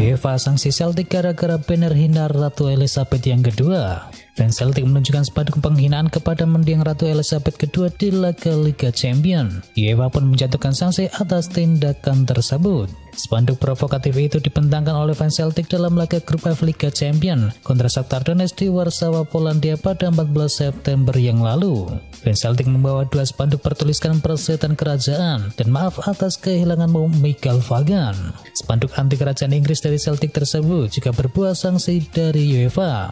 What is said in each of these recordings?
UEFA sanksi Celtic gara-gara banner hina Ratu Elizabeth yang kedua. Fans Celtic menunjukkan spanduk penghinaan kepada mendiang Ratu Elizabeth II di laga Liga Champion. UEFA pun menjatuhkan sanksi atas tindakan tersebut. Spanduk provokatif itu dibentangkan oleh fans Celtic dalam laga grup F Liga Champion kontra Shakhtar Donetsk di Warsawa, Polandia pada 14 September yang lalu. Fans Celtic membawa dua spanduk bertuliskan persetan kerajaan dan maaf atas kehilanganmu Michael Fagan. Spanduk anti kerajaan Inggris dari Celtic tersebut juga berbuah sanksi dari UEFA.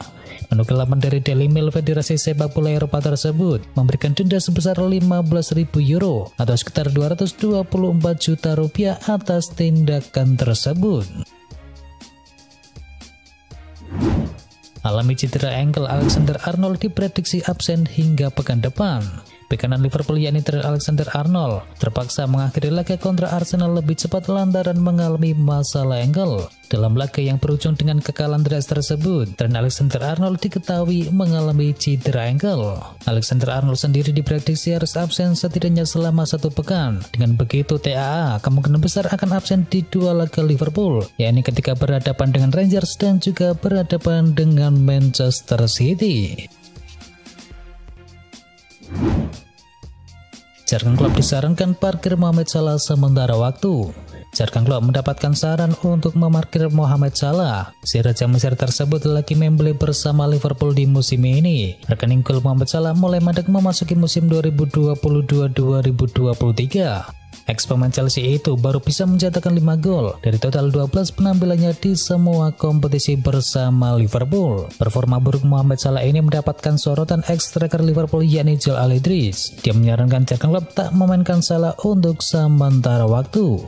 Menukil laman dari Daily Mail, Federasi Sepak Bola Eropa tersebut memberikan denda sebesar 15.000 euro atau sekitar 224 juta rupiah atas tindakan tersebut. Alami cedera ankle, Alexander Arnold diprediksi absen hingga pekan depan. Bekanan Liverpool yakni Trent Alexander-Arnold terpaksa mengakhiri laga kontra Arsenal lebih cepat lantaran mengalami masalah ankle. Dalam laga yang berujung dengan kekalahan drastis tersebut, Trent Alexander-Arnold diketahui mengalami cedera ankle. Alexander-Arnold sendiri diprediksi harus absen setidaknya selama 1 pekan. Dengan begitu, TAA kemungkinan besar akan absen di dua laga Liverpool, yakni ketika berhadapan dengan Rangers dan juga berhadapan dengan Manchester City. Jurgen Klopp disarankan parkir Mohamed Salah sementara waktu. Jurgen Klopp mendapatkan saran untuk memarkir Mohamed Salah. Si Raja Mesir tersebut lagi membeli bersama Liverpool di musim ini. Rekening gol Mohamed Salah mulai mandek memasuki musim 2022-2023. Ex pemain Chelsea itu baru bisa mencetakkan 5 gol dari total 12 penampilannya di semua kompetisi bersama Liverpool. Performa buruk Mohamed Salah ini mendapatkan sorotan ex-striker Liverpool yakni Joel Alidris. Dia menyarankan Jurgen Klopp tak memainkan Salah untuk sementara waktu.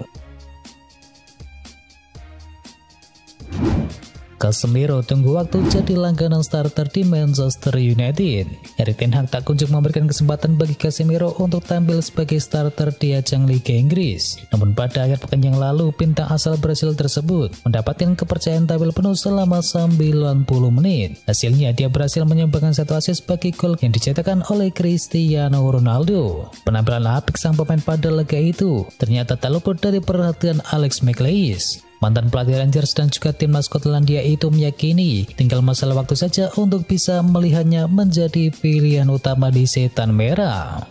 Casemiro tunggu waktu jadi langganan starter di Manchester United. Erik ten Hag tak kunjung memberikan kesempatan bagi Casemiro untuk tampil sebagai starter di ajang Liga Inggris. Namun pada akhir pekan yang lalu, bintang asal Brasil tersebut mendapatkan kepercayaan tampil penuh selama 90 menit. Hasilnya dia berhasil menyumbangkan 1 assist bagi gol yang dicetakkan oleh Cristiano Ronaldo. Penampilan apik sang pemain pada laga itu ternyata tak luput dari perhatian Alex McLeish. Mantan pelatih Rangers dan juga timnas Skotlandia itu meyakini tinggal masalah waktu saja untuk bisa melihatnya menjadi pilihan utama di Setan Merah.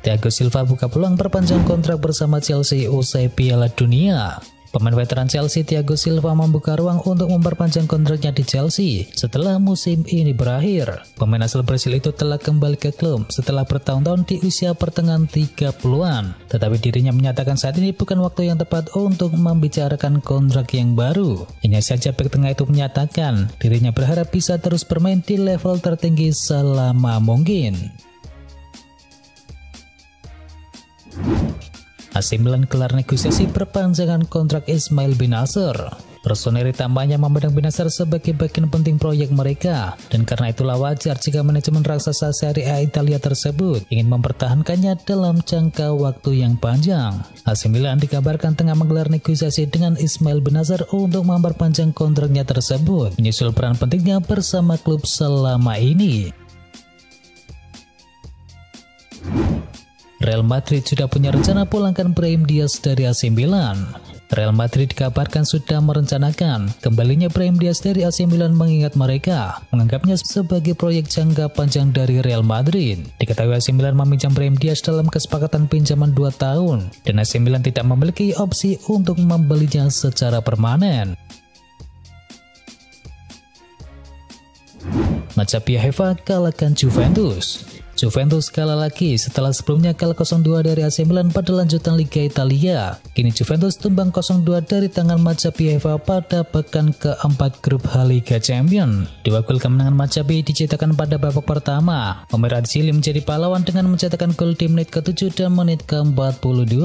Thiago Silva buka peluang perpanjang kontrak bersama Chelsea usai Piala Dunia. Pemain veteran Chelsea Thiago Silva membuka ruang untuk memperpanjang kontraknya di Chelsea setelah musim ini berakhir. Pemain asal Brasil itu telah kembali ke klub setelah bertahun-tahun di usia pertengahan 30-an. Tetapi dirinya menyatakan saat ini bukan waktu yang tepat untuk membicarakan kontrak yang baru. Hanya saja bek tengah itu menyatakan dirinya berharap bisa terus bermain di level tertinggi selama mungkin. AC Milan gelar negosiasi perpanjangan kontrak Ismail Bennacer. Rossoneri tampaknya memandang Bennacer sebagai bagian penting proyek mereka, dan karena itulah wajar jika manajemen raksasa Serie A Italia tersebut ingin mempertahankannya dalam jangka waktu yang panjang. AC Milan dikabarkan tengah menggelar negosiasi dengan Ismail Bennacer untuk memperpanjang kontraknya tersebut, menyusul peran pentingnya bersama klub selama ini. Real Madrid sudah punya rencana pulangkan Brahim Diaz dari AC Milan. Real Madrid dikabarkan sudah merencanakan kembalinya Brahim Diaz dari AC Milan mengingat mereka menganggapnya sebagai proyek jangka panjang dari Real Madrid. Diketahui AC Milan meminjam Brahim Diaz dalam kesepakatan pinjaman 2 tahun dan AC Milan tidak memiliki opsi untuk membelinya secara permanen. Maccabi Haifa kalahkan Juventus. Juventus kalah lagi setelah sebelumnya kalah 0-2 dari AC Milan pada lanjutan Liga Italia. Kini Juventus tumbang 0-2 dari tangan Maccabi Haifa pada pekan keempat grup H Liga Champion. 2 gol kemenangan Maccabi dicetakkan pada babak pertama. Omer Adsili menjadi pahlawan dengan mencetakkan gol di menit ke-7 dan menit ke-42.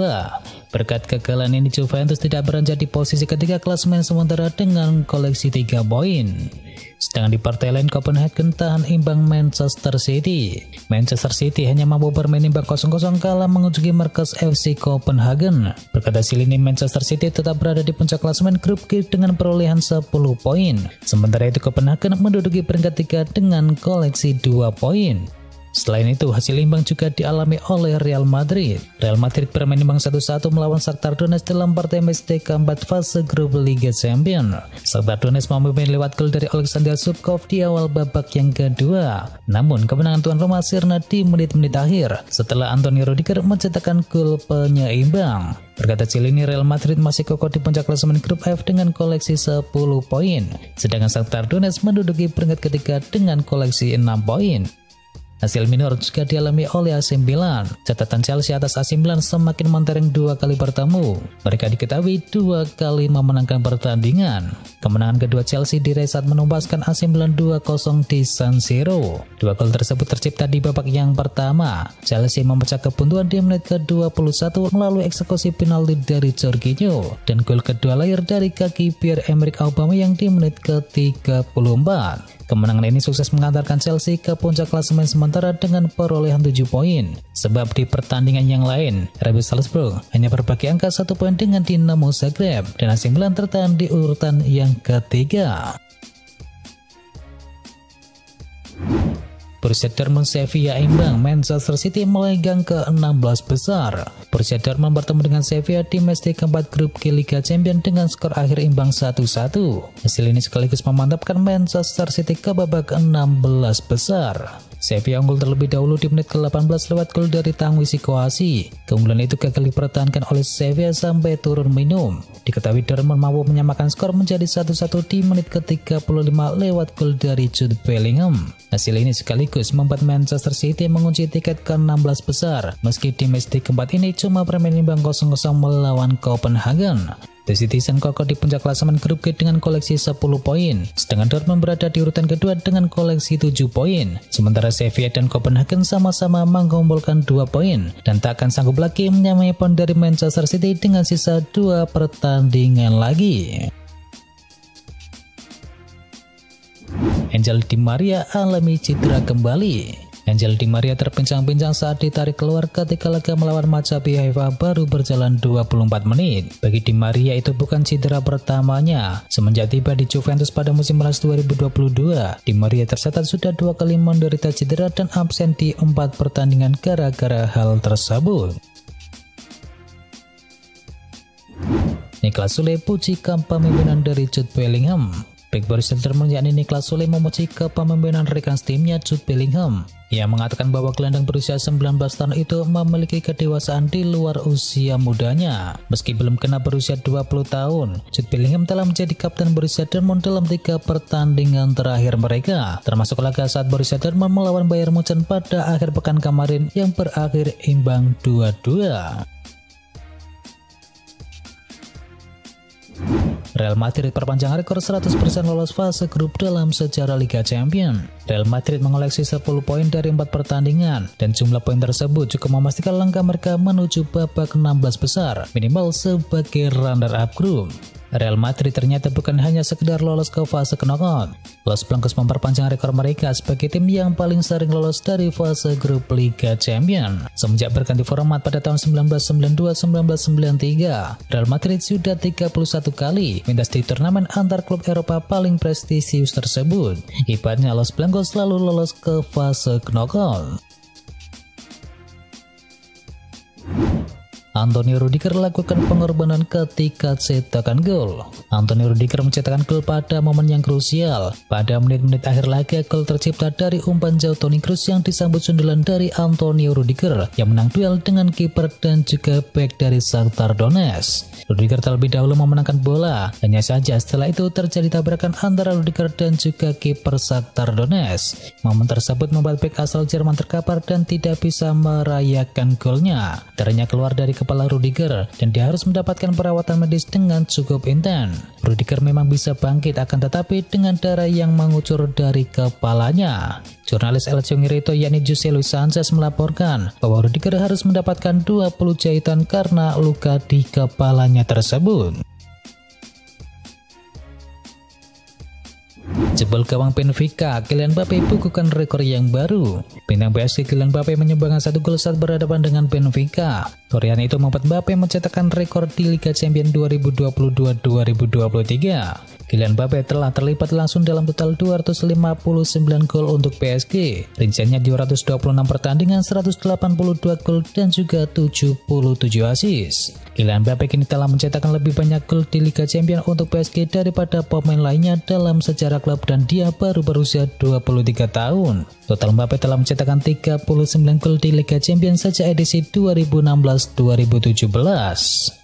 Berkat kegagalan ini Juventus tidak beranjak di posisi ketiga klasemen sementara dengan koleksi 3 poin. Sedangkan di partai lain Copenhagen tahan imbang Manchester City. Manchester City hanya mampu bermain imbang 0-0 kala mengunjungi markas FC Copenhagen. Berkat hasil ini Manchester City tetap berada di puncak klasemen grup G dengan perolehan 10 poin. Sementara itu Copenhagen menduduki peringkat 3 dengan koleksi 2 poin. Selain itu, hasil imbang juga dialami oleh Real Madrid. Real Madrid bermain imbang 1-1 melawan Shakhtar Donetsk dalam partai matchday keempat fase grup Liga Champions. Shakhtar Donetsk memimpin lewat gol dari Alexander Zubkov di awal babak yang kedua. Namun, kemenangan tuan rumah sirna di menit-menit akhir setelah Antonio Rudiger mencetakkan gol penyeimbang. Berkata Cielini, Real Madrid masih kokoh di puncak klasemen grup F dengan koleksi 10 poin. Sedangkan Shakhtar Donetsk menduduki peringkat ketiga dengan koleksi 6 poin. Hasil minor juga dialami oleh AC Milan. Catatan Chelsea atas AC Milan semakin mentereng 2 kali bertemu. Mereka diketahui 2 kali memenangkan pertandingan. Kemenangan kedua Chelsea diraih saat menumpaskan AC Milan 2-0 di San Siro. 2 gol tersebut tercipta di babak yang pertama. Chelsea memecah kebuntuan di menit ke-21 melalui eksekusi penalti dari Jorginho, dan gol kedua lahir dari kaki Pierre-Emerick Aubameyang di menit ke-34. Kemenangan ini sukses mengantarkan Chelsea ke puncak klasemen sementara dengan perolehan 7 poin. Sebab di pertandingan yang lain, RB Salzburg hanya berbagi angka 1 poin dengan Dinamo Zagreb, dan AC Milan tertahan di urutan yang ketiga. Borussia Dortmund Sevilla imbang, Manchester City melenggang ke 16 besar. Borussia Dortmund bertemu dengan Sevilla di matchday keempat grup G Liga Champions dengan skor akhir imbang 1-1. Hasil ini sekaligus memantapkan Manchester City ke babak 16 besar. Sevilla unggul terlebih dahulu di menit ke-18 lewat gol dari Tanguy Kouassi. Keunggulan itu gagal dipertahankan oleh Sevilla sampai turun minum. Diketahui Dortmund mampu menyamakan skor menjadi 1-1 di menit ke-35 lewat gol dari Jude Bellingham. Hasil ini sekaligus membuat Manchester City mengunci tiket ke-16 besar, meski di matchday keempat ini cuma bermain imbang 0-0 melawan Copenhagen. The Citizen kokoh di puncak klasemen grup G dengan koleksi 10 poin, sedangkan Dortmund berada di urutan kedua dengan koleksi 7 poin. Sementara Sevilla dan Copenhagen sama-sama mengumpulkan 2 poin dan tak akan sanggup lagi menyamai poin dari Manchester City dengan sisa 2 pertandingan lagi. Angel Di Maria alami cedera kembali. Angel Di Maria terpincang-pincang saat ditarik keluar ketika laga melawan Maccabi Haifa baru berjalan 24 menit. Bagi Di Maria itu bukan cedera pertamanya. Semenjak tiba di Juventus pada musim panas 2022, Di Maria tercatat sudah 2 kali menderita cedera dan absen di 4 pertandingan gara-gara hal tersebut. Niklas Sule puji kepemimpinan dari Jude Bellingham. Bek Borussia Dortmund yakni Niklas Sule memuji kepemimpinan rekan timnya Jude Bellingham. Ia mengatakan bahwa gelandang berusia 19 tahun itu memiliki kedewasaan di luar usia mudanya. Meski belum kena berusia 20 tahun, Jude Bellingham telah menjadi kapten Borussia Dortmund dalam 3 pertandingan terakhir mereka, termasuk laga saat Borussia Dortmund melawan Bayern Munchen pada akhir pekan kemarin yang berakhir imbang 2-2. Real Madrid perpanjang rekor 100% lolos fase grup dalam sejarah Liga Champions. Real Madrid mengoleksi 10 poin dari 4 pertandingan, dan jumlah poin tersebut cukup memastikan langkah mereka menuju babak 16 besar, minimal sebagai runner-up grup. Real Madrid ternyata bukan hanya sekedar lolos ke fase knockout. Los Blancos memperpanjang rekor mereka sebagai tim yang paling sering lolos dari fase grup Liga Champions. Semenjak berganti format pada tahun 1992-1993, Real Madrid sudah 31 kali mentas di turnamen antar klub Eropa paling prestisius tersebut. Ibaratnya Los Blancos selalu lolos ke fase knockout. Antonio Rudiger lakukan pengorbanan ketika cetakkan gol. Antonio Rudiger mencetakkan gol pada momen yang krusial. Pada menit-menit akhir laga, gol tercipta dari umpan jauh Toni Kroos yang disambut sundulan dari Antonio Rudiger yang menang duel dengan kiper dan juga bek dari Shakhtar Donetsk. Rudiger terlebih dahulu memenangkan bola. Hanya saja setelah itu terjadi tabrakan antara Rudiger dan juga kiper Shakhtar Donetsk. Momen tersebut membuat bek asal Jerman terkapar dan tidak bisa merayakan golnya. Darahnya keluar dari kepala Rudiger dan dia harus mendapatkan perawatan medis dengan cukup intens. Rudiger memang bisa bangkit, akan tetapi dengan darah yang mengucur dari kepalanya. Jurnalis El Chonguerito yakni Jose Luis Sanchez melaporkan bahwa Rudiger harus mendapatkan 20 jahitan karena luka di kepalanya tersebut. Jebol gawang Benfica, Kylian Mbappe bukukan rekor yang baru. Bintang PSG Kylian Mbappe menyumbangkan 1 gol saat berhadapan dengan Benfica. Torehan itu membuat Mbappe mencetakkan rekor di Liga Champions 2022-2023. Kylian Mbappe telah terlibat langsung dalam total 259 gol untuk PSG. Rinciannya 226 pertandingan, 182 gol dan juga 77 assist. Kylian Mbappe kini telah mencetakkan lebih banyak gol di Liga Champions untuk PSG daripada pemain lainnya dalam sejarah klub dan dia baru berusia 23 tahun. Total Mbappe telah mencetakkan 39 gol di Liga Champions sejak edisi 2016-2017.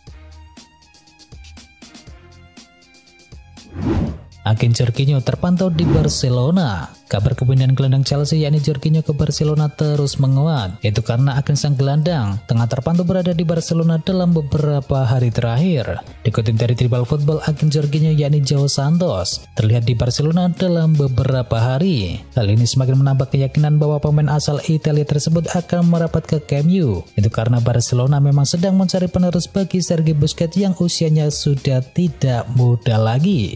Agen Jorginho terpantau di Barcelona. Kabar kepindahan gelandang Chelsea yakni Jorginho ke Barcelona terus menguat. Itu karena agen sang gelandang tengah terpantau berada di Barcelona dalam beberapa hari terakhir. Dikutip dari Tribal Football, agen Jorginho yakni João Santos terlihat di Barcelona dalam beberapa hari. Hal ini semakin menambah keyakinan bahwa pemain asal Italia tersebut akan merapat ke Camp Nou. Itu karena Barcelona memang sedang mencari penerus bagi Sergio Busquets yang usianya sudah tidak muda lagi.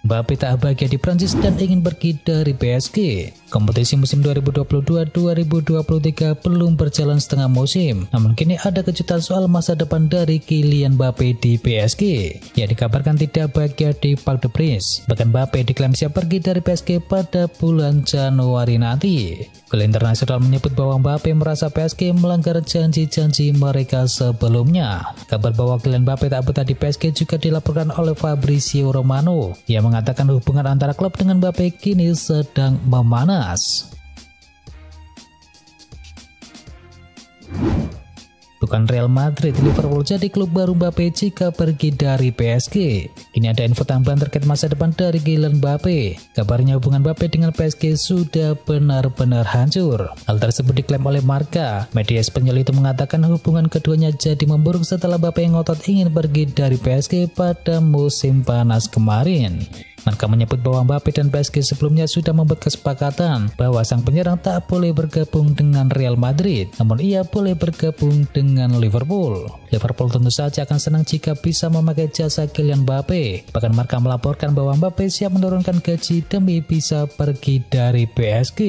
Mbappe tak bahagia di Prancis dan ingin pergi dari PSG. Kompetisi musim 2022-2023 belum berjalan setengah musim, namun kini ada kejutan soal masa depan dari Kylian Mbappe di PSG. Ia dikabarkan tidak bahagia di Parc des Princes. Bahkan Mbappe diklaim siap pergi dari PSG pada bulan Januari nanti. Gol Internasional menyebut bahwa Mbappe merasa PSG melanggar janji-janji mereka sebelumnya. Kabar bahwa Kylian Mbappe tak betah di PSG juga dilaporkan oleh Fabrizio Romano. Ia mengatakan hubungan antara klub dengan Mbappe kini sedang memanas. Bukan Real Madrid, Liverpool jadi klub baru Mbappe jika pergi dari PSG. Kini ada info tambahan terkait masa depan dari Kylian Mbappe. Kabarnya hubungan Mbappe dengan PSG sudah benar-benar hancur. Hal tersebut diklaim oleh Marca. Media Spanyol itu mengatakan hubungan keduanya jadi memburuk setelah Mbappe ngotot ingin pergi dari PSG pada musim panas kemarin. Marca menyebut bahwa Mbappe dan PSG sebelumnya sudah membuat kesepakatan bahwa sang penyerang tak boleh bergabung dengan Real Madrid, namun ia boleh bergabung dengan Liverpool. Liverpool tentu saja akan senang jika bisa memakai jasa Kylian Mbappe. Bahkan Marca melaporkan bahwa Mbappe siap menurunkan gaji demi bisa pergi dari PSG.